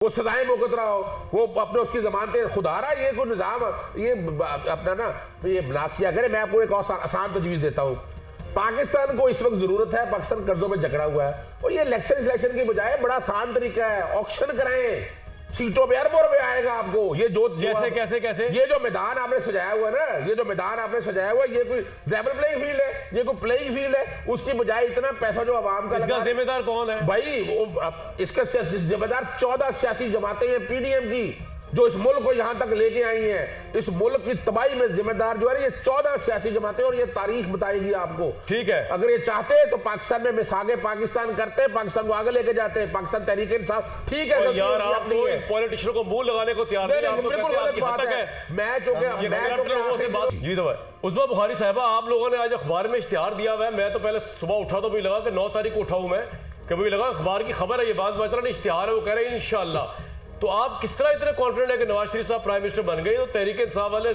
वो सजाएं भुगत रहा हो, वो अपने उसकी जमानतें खुदारा, ये कोई निजाम ये अपना ना ये ना किया करे। मैं आपको एक आसान तजवीज़ देता हूँ। पाकिस्तान को इस वक्त जरूरत है, पाकिस्तान कर्जों में जकड़ा हुआ है और ये इलेक्शन सिलेक्शन की बजाय बड़ा आसान तरीका है, ऑक्शन कराएं, सीटों पे अरबों रुपए आएगा आपको। ये जो कैसे ये जो मैदान आपने सजाया हुआ है ना, ये जो मैदान आपने सजाया हुआ है, ये कोई लेवल प्लेइंग फील्ड है, ये कोई प्लेइंग फील्ड है। उसकी बजाय इतना पैसा जो आवाम का इसका जिम्मेदार कौन है भाई? इसका जिम्मेदार 14 सियासी जमातें हैं पीडीएम की, जो इस मुल्क को यहां तक लेके आई हैं। इस मुल्क की तबाही में जिम्मेदार जो है ये 14 सियासी जमातें, और ये तारीख बताएगी आपको। ठीक है, अगर ये चाहते तो पाकिस्तान में मिसागे पाकिस्तान करते, पाकिस्तान को आगे लेके जाते, पाकिस्तान तहरीक इंसाफ। ठीक है यार, आप तो पॉलिटिशियन को मुंह लगाने को तैयार नहीं, आप तो कहते हैं आपकी हद तक है। मैं जो जी तो भाई उस्मा बुखारी साहबा, आप लोगों ने आज अखबार में इश्तिहार दिया हुआ है। मैं तो पहले सुबह उठा तो मुझे लगा कि 9 तारीख को उठाऊं मैं, कि मुझे लगा अखबार की खबर है, ये बात बता नहीं इश्तिहार है, वो कह रहे हैं इंशाअल्लाह। तो आप किस तरह इतने कॉन्फिडेंट है कि नवाज शरीफ साहब प्राइम मिनिस्टर बन गए? तो तहरीक इंसाफ वाले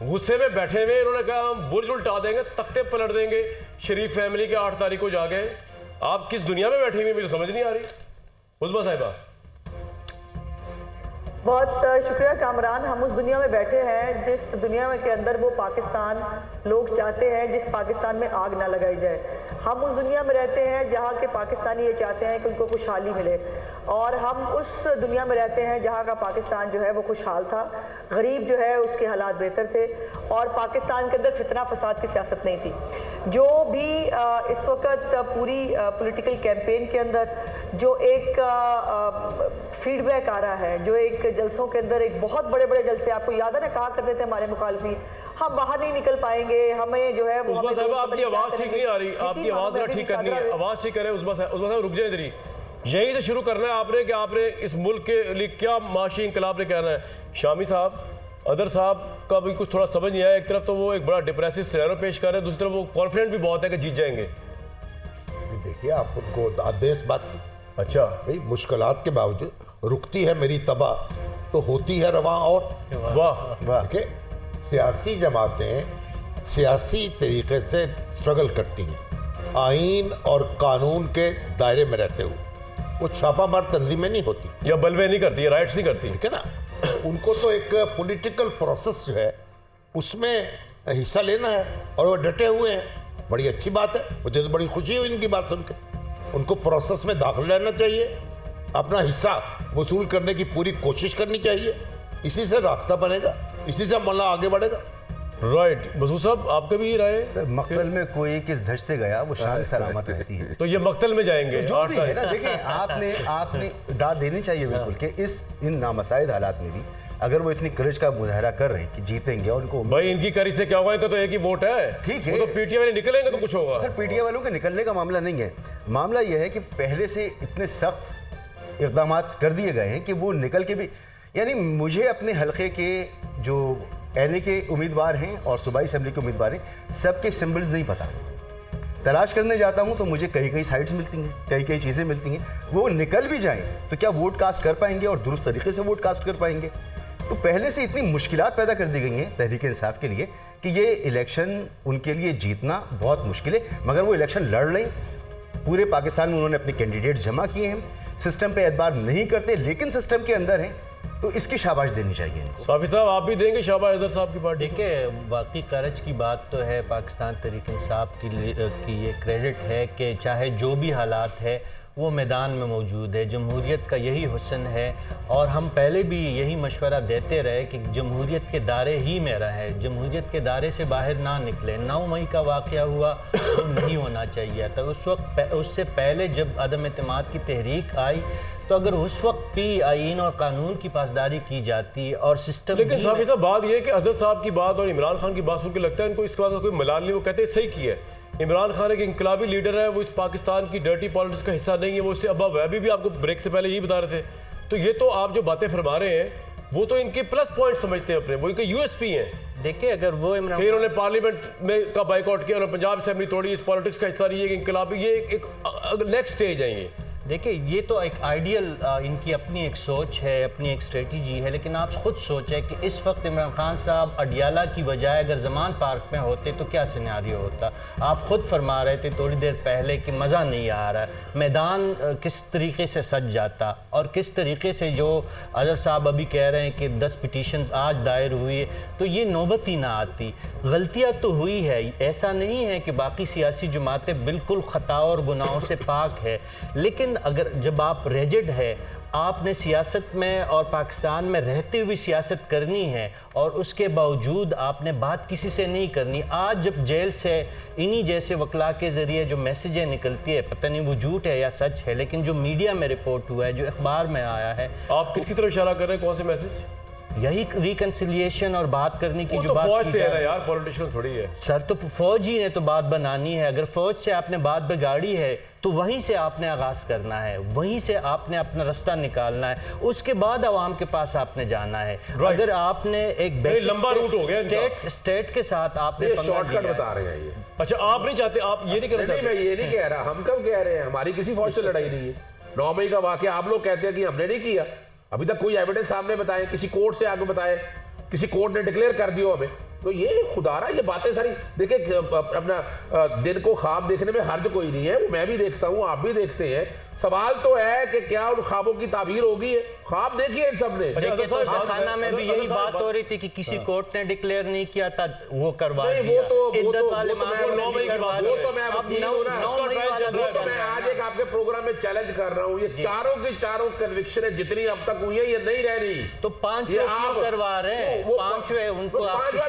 गुस्से में बैठे हुए, इन्होंने कहा हम बुर्ज उल्टा देंगे, तख्ते पलट देंगे, शरीफ फैमिली के 8 तारीख को जाके। आप किस दुनिया में बैठे हुए, मुझे समझ नहीं आ रही उस्मा साहिबा। बहुत शुक्रिया कामरान। हम उस दुनिया में बैठे हैं जिस दुनिया में के अंदर वो पाकिस्तान लोग चाहते हैं, जिस पाकिस्तान में आग ना लगाई जाए। हम उस दुनिया में रहते हैं जहाँ के पाकिस्तानी ये चाहते हैं कि उनको खुशहाली मिले, और हम उस दुनिया में रहते हैं जहाँ का पाकिस्तान जो है वो खुशहाल था, गरीब जो है उसके हालात बेहतर थे, और पाकिस्तान के अंदर फितना फसाद की सियासत नहीं थी। जो भी इस वक्त पूरी पॉलिटिकल कैंपेन के अंदर जो एक फीडबैक आ रहा है, जो एक जलसों के अंदर एक बहुत बड़े बड़े जलसे, आपको याद है ना, कहा करते थे हमारे मुखालफी हम बाहर नहीं निकल पाएंगे, हमें जो है उस्मा साहब आपकी आवाज़ ठीक नहीं आ रही, आपकी आवाज़ ठीक करनी है, आवाज़ ठीक करें उस्मा साहब, रुक जाए इधर ही। यही से शुरू करना है आपने कि आपने इस मुल्क के लिए क्या माशी इंकलाब ने कहना है। शामी साहब, अदर साहब का भी कुछ थोड़ा समझ नहीं आया। एक तरफ तो वो एक बड़ा डिप्रेसिव सिनेरियो पेश कर रहे हैं, दूसरी तरफ वो कॉन्फिडेंट भी बहुत है कि जीत जाएंगे। देखिए, आप उनको दाद दें इस बात की। अच्छा भाई, मुश्किलात के बावजूद रुकती है मेरी तबाह तो होती है रवां। और वाह, देखिए, सियासी जमातें सियासी तरीके से स्ट्रगल करती हैं, आइन और कानून के दायरे में रहते हुए। वो छापामार तंजीमें नहीं होती या बलवे नहीं करती है, राइट्स नहीं करती, ठीक है ना। उनको तो एक पॉलिटिकल प्रोसेस जो है उसमें हिस्सा लेना है, और वो डटे हुए हैं। बड़ी अच्छी बात है, मुझे तो बड़ी खुशी हुई इनकी बात सुनकर। उनको प्रोसेस में दाखिल रहना चाहिए, अपना हिस्सा वसूल करने की पूरी कोशिश करनी चाहिए। इसी से रास्ता बनेगा, इसी से मल्ला आगे बढ़ेगा। राइट। मसूद साहब, आपका भी ये राय है? सर, मक्तल में कोई किस धज से गया वो शान सलामत रहती है। तो ये मक्तल में जाएंगे जो भी है ना, देखिए, आपने दाद देनी चाहिए बिल्कुल कि इन नामसाइद हालात में भी अगर वो इतनी करेज का मुजाहरा कर रहे हैं कि जीतेंगे, और उनको भाई इनकी करी से क्या होगा, इनका तो एक ही वोट है। ठीक है, वो तो पीटीआई वाले निकलेंगे तो कुछ होगा। सर, पीटीआई वालों के निकलने का मामला नहीं है। मामला यह है कि पहले से इतने सख्त इक़दाम कर दिए गए हैं कि वो निकल के भी, यानी मुझे अपने हल्के के जो एनए के उम्मीदवार हैं और सूबाई असेंबली के उम्मीदवार हैं, सबके सिंबल्स नहीं पता। तलाश करने जाता हूं तो मुझे कई साइट्स मिलती हैं, कई चीज़ें मिलती हैं। वो निकल भी जाएं तो क्या वोट कास्ट कर पाएंगे और दुरुस्त तरीके से वोट कास्ट कर पाएंगे? तो पहले से इतनी मुश्किलात पैदा कर दी गई हैं तहरीक इंसाफ के लिए कि ये इलेक्शन उनके लिए जीतना बहुत मुश्किल है। मगर वो इलेक्शन लड़ लें, पूरे पाकिस्तान में उन्होंने अपने कैंडिडेट्स जमा किए हैं, सिस्टम पे एतबार नहीं करते लेकिन सिस्टम के अंदर हैं, तो इसकी शाबाश देनी चाहिए इनको। साफी साहब, आप भी देंगे शाबाश अदर साहब की पार्टी? देखिए, वाकई करज की बात तो है, पाकिस्तान तहरीक इंसाफ की ये क्रेडिट है कि चाहे जो भी हालात है वो मैदान में मौजूद है। जमहूरियत का यही हुस्न है, और हम पहले भी यही मशवरा देते रहे कि जमहूरियत के दायरे ही में रहे, जमहूरियत के दायरे से बाहर ना निकले। 9 मई का वाक़या हुआ, वो नहीं होना चाहिए था उस वक्त। उससे पहले जब अदम एतमाद की तहरीक आई, तो अगर उस वक्त भी आईन और कानून की पासदारी की जाती और सिस्टम, लेकिन साफी साहब बात यह है कि अजहर साहब की बात और इमरान खान की बात सुन के लगता है इनको इसके बाद कोई मलाल नहीं। वो कहते हैं सही किया है, इमरान खान एक इंकलाबी लीडर है, वो इस पाकिस्तान की डर्टी पॉलिटिक्स का हिस्सा नहीं है, वो इससे अबव है। अभी भी आपको ब्रेक से पहले यही बता रहे थे। तो ये तो आप जो बातें फरमा रहे हैं वो तो इनके प्लस पॉइंट समझते हैं अपने, वो इनके यूएसपी हैं। देखिए, अगर वो इमरान, फिर उन्होंने पार्लियामेंट में का बाइकआउट किया, उन्होंने पंजाब असेंबली तोड़ी, इस पॉलिटिक्स का हिस्सा रही है, इंकलाबी, ये एक नेक्स्ट स्टेज है ये। देखिए, ये तो एक आइडियल इनकी अपनी एक सोच है, अपनी एक स्ट्रेटजी है, लेकिन आप खुद सोचें कि इस वक्त इमरान खान साहब अडियाला की बजाय अगर जमान पार्क में होते तो क्या सिनेरियो होता। आप खुद फरमा रहे थे थोड़ी देर पहले कि मज़ा नहीं आ रहा है, मैदान किस तरीके से सज जाता और किस तरीके से जो अजहर साहब अभी कह रहे हैं कि 10 पिटीशन आज दायर हुई है, तो ये नौबत ही ना आती। गलतियाँ तो हुई है, ऐसा नहीं है कि बाकी सियासी जमातें बिल्कुल ख़ता और गुनाहों से पाक है, लेकिन अगर जब आप रेजिड है, आपने सियासत में और पाकिस्तान में रहते हुए सियासत करनी है और उसके बावजूद आपने बात किसी से नहीं करनी। आज जब जेल से इन्हीं जैसे वकला के ज़रिए जो मैसेजें निकलती है, पता नहीं वो झूठ है या सच है, लेकिन जो मीडिया में रिपोर्ट हुआ है, जो अखबार में आया है, आप किसकी तरफ इशारा कर रहे हैं, कौन से मैसेज? यही रिकन्सिलिएशन और बात करने की वो जो तो बात फौज की से जा है ना रही है। यार, पॉलिटिशियन थोड़ी है सर, तो फौज ही ने तो बात बनानी है। अगर फौज से आपने बात बिगाड़ी है तो वहीं से आपने आगाज़ करना है, वहीं से आपने अपना रास्ता निकालना है, उसके बाद आवाम के पास आपने जाना है। अगर आपने एक लंबा रूट हो गया स्टेट के साथ आपने शॉर्टकट बता रहे हैं ये। अच्छा, आप नहीं चाहते, आप ये नहीं करना नहीं, चाहते? मैं ये नहीं कह रहा, हम कब कह रहे हैं हमारी किसी फौज से लड़ाई नहीं है। 9 मई का वाकया आप लोग कहते हैं कि हमने नहीं किया, अभी तक कोई एविडेंस सामने बताए, किसी कोर्ट से आगे बताए, किसी कोर्ट ने डिक्लेयर कर दिया हमें, तो ये खुदारा ये बातें सारी। देखिए, अपना दिन को ख्वाब देखने में हर्ज कोई नहीं है, वो मैं भी देखता हूँ, आप भी देखते हैं। सवाल तो है कि क्या उन ख्वाबों की ताबीर होगी है? ख्वाब देखिए इन सब ने। देखिए, खाना में भी यही बात हो रही थी कि किसी कोर्ट ने डिक्लेयर नहीं किया था, वो करवा दिया। मैं आज एक आपके प्रोग्राम में चैलेंज कर रहा हूँ, ये चारों की चारों कन्विक्शन जितनी अब तक हुई है ये नहीं रह रही। तो 5वें आप करवा रहे हैं, 5वें उनको पांचवा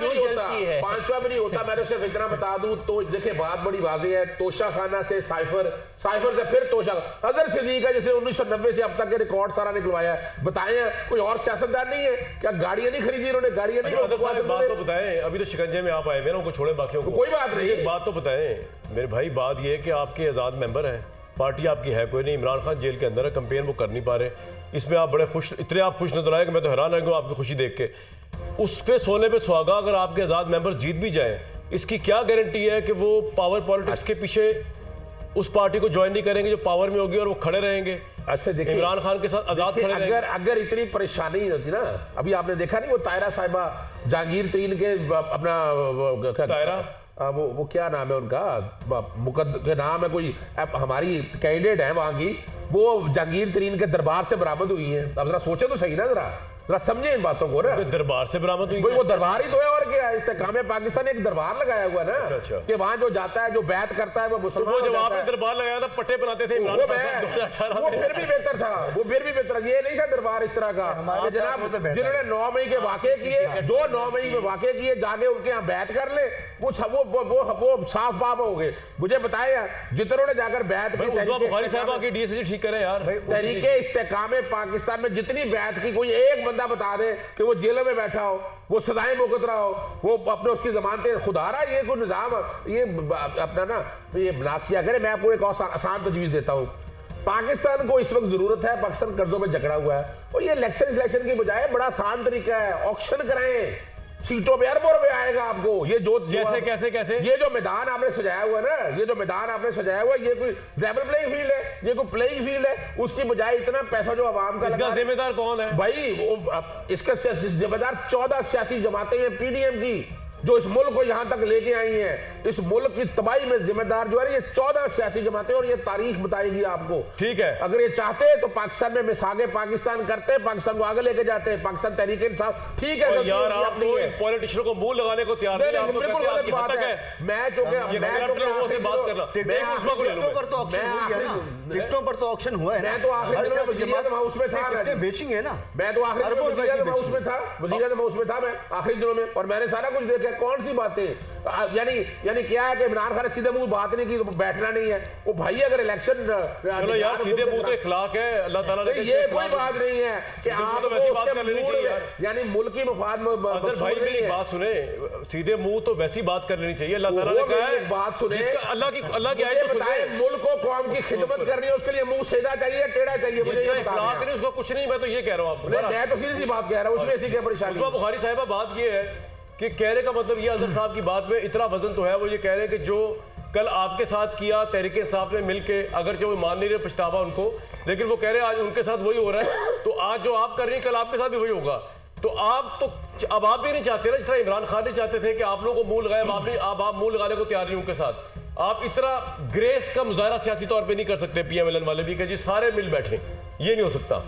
भी नहीं होता। मैंने सिर्फ इतना बता दूं तो देखिए, बात बड़ी वाज़ेह है। तोशा खाना से साइफर से फिर तोशा, अजहर सिद्दीक है जिसने 1990 से अब तक के रिकॉर्ड सारा निकलवाया है। बताएं, कोई और सियासतदान नहीं है क्या? गाड़ियां नहीं खरीदी इन्होंने, गाड़ियां नहीं। बात तो बताएं, अभी तो शिकंजे में आप आए हुए ना, उनको छोड़े बाकियों को। कोई बात नहीं, एक बात तो बताएं मेरे भाई, बात ये है कि आपके आज़ाद मेंबर हैं, पार्टी आपकी है कोई नहीं, इमरान खान जेल के अंदर है, कैंपेन वो कर नहीं पा रहे, इसमें आप बड़े खुश, इतने आप खुश नजर आए कि मैं तो हैरान हूँ आपकी खुशी देख के। उस पे सोने पे सुहागा अगर आपके आज़ाद मेंबर जीत भी जाए, इसकी क्या गारंटी है कि वो पावर पॉलिटिक्स के पीछे उस पार्टी को ज्वाइन नहीं करेंगे जो पावर में होगी और वो खड़े रहेंगे? अच्छा देखिए, इमरान खान के साथ आजाद खड़े रहेंगे। अगर इतनी परेशानी होती ना, अभी आपने देखा नहीं वो तायरा साहिबा जहांगीर तरीन के अपना तायरा, वो क्या नाम है उनका, मुकद्दर के नाम है कोई, हमारी कैंडिडेट है वहां की, वो जहांगीर तरीन के दरबार से बरामद हुई है। अब जरा सोचे तो सही ना, जरा समझे इन बातों को ना। दरबार से बरामद हुई, वो दरबार ही तो है और क्या है। इस्तेकाम पाकिस्तान ने एक दरबार लगाया हुआ है ना, कि वहां जो जाता है, जो बैत करता है वो मुसलमान। वो जब आपने दरबार लगाया था, पट्टे बनाते थे इमरान खान 2018 वो फिर भी बेहतर था, वो फिर भी बेहतर। ये नहीं था दरबार इस तरह का जनाब, जिन्होंने 9 मई के वाकये किए, जो 9 मई में वाकये किए, जाके उनके यहाँ बैत कर ले, वो साफ बाप हो गए। मुझे बताए जितनों ने जाकर बैत की, बुखारी साहब की डीएससी ठीक करें यार, तरीके इस्तेकाम पाकिस्तान में जितनी बैत की, कोई एक बंदा बता दे कि वो जेलों में बैठा हो, वो सजाएं भुगत रहा हो, वो अपने उसकी जमानतें खुदारा, ये कोई निजाम ये अपना ना ये ना किया करे। मैं आपको एक आसान तजवीज़ देता हूँ। पाकिस्तान को इस वक्त जरूरत है, पाकिस्तान कर्जों में जकड़ा हुआ है, और ये इलेक्शन की बजाय बड़ा आसान तरीका है, ऑक्शन कराएं, सीटों पे अरबों रुपए आएगा आपको। ये जो कैसे ये जो मैदान आपने सजाया हुआ है ना, ये जो मैदान आपने सजाया हुआ है, ये कोई लेवल प्लेइंग फील्ड है, ये कोई प्लेइंग फील्ड है। उसकी बजाय इतना पैसा जो आवाम का, इसका जिम्मेदार कौन है भाई? इसका जिम्मेदार 14 सियासी जमातें हैं पीडीएम की, जो इस मुल्क को यहां तक लेके आई हैं। इस मुल्क की तबाही में जिम्मेदार जो है ये 14 सियासी जमातें, और ये तारीख बताएगी आपको। ठीक है, अगर ये चाहते तो पाकिस्तान में मिसागे पाकिस्तान करते, पाकिस्तान को आगे लेके जाते, पाकिस्तान तहरीक इंसाफ। ठीक है यार, आप तो पॉलिटिशियनों को मुंह लगाने को तैयार नहीं, आप तो कहते हैं आपकी हद तक है। मैं जो से बात करना, टिकटों पर तो ऑक्शन हुआ है, मैं तो आखिरी दिनों में वज़ीर-ए-आज़म हाउस में था, बेचिंग है ना, मैं तो आखिरी दिनों में वज़ीर-ए-आज़म हाउस में था, वज़ीर-ए-आज़म हाउस में था मैं आखिरी दिनों में, और मैंने सारा कुछ देखा। कौन सी बातें, यानी क्या है कि इमरान खान ने सीधे मुंह बात नहीं की तो बैठना नहीं है। वो भाई अगर इलेक्शन, चलो यार, सीधे मुंह तो इखलाक है, अल्लाह ताला ने, ये कोई बात नहीं है कि आप तो वैसी बात कर लेनी चाहिए यार, यानी मुल्क की मफाद में। अजहर भाई मेरी बात सुने, सीधे मुंह तो वैसी बात कर लेनी चाहिए। अल्लाह ताला ने कहा है, बात सुने, अल्लाह की आयत तो सुने, मुल्क को कौम की खिदमत करनी है, उसके लिए मुंह सीधा चाहिए, टेढ़ा चाहिए। मुझे ये इखलाक नहीं, उसका कुछ नहीं, मैं तो ये कह रहा हूं आपको, मैं तो सीधी सी बात कह रहा हूं, उसमें ऐसी क्या परेशानी। बुखारी साहिबा, बात ये है कि कहने का मतलब ये, अजहर साहब की बात में इतना वजन तो है, वो ये कह रहे हैं कि जो कल आपके साथ किया तहरीक इंसाफ ने मिलके, अगरचे वो मान नहीं रहे पछतावा उनको, लेकिन वो कह रहे हैं आज उनके साथ वही हो रहा है, तो आज जो आप कर रही हैं कल आपके साथ भी वही होगा। तो अब आप भी नहीं चाहते ना, जिस तरह इमरान खान नहीं चाहते थे कि आप लोगों को मुंह लगाए, आप मुंह लगाने को तैयार नहीं उनके साथ। आप इतना ग्रेस का मुजाहरा सियासी तौर पे नहीं कर सकते पीएमएलएन वाले भी कि जी सारे मिल बैठे, ये नहीं हो सकता।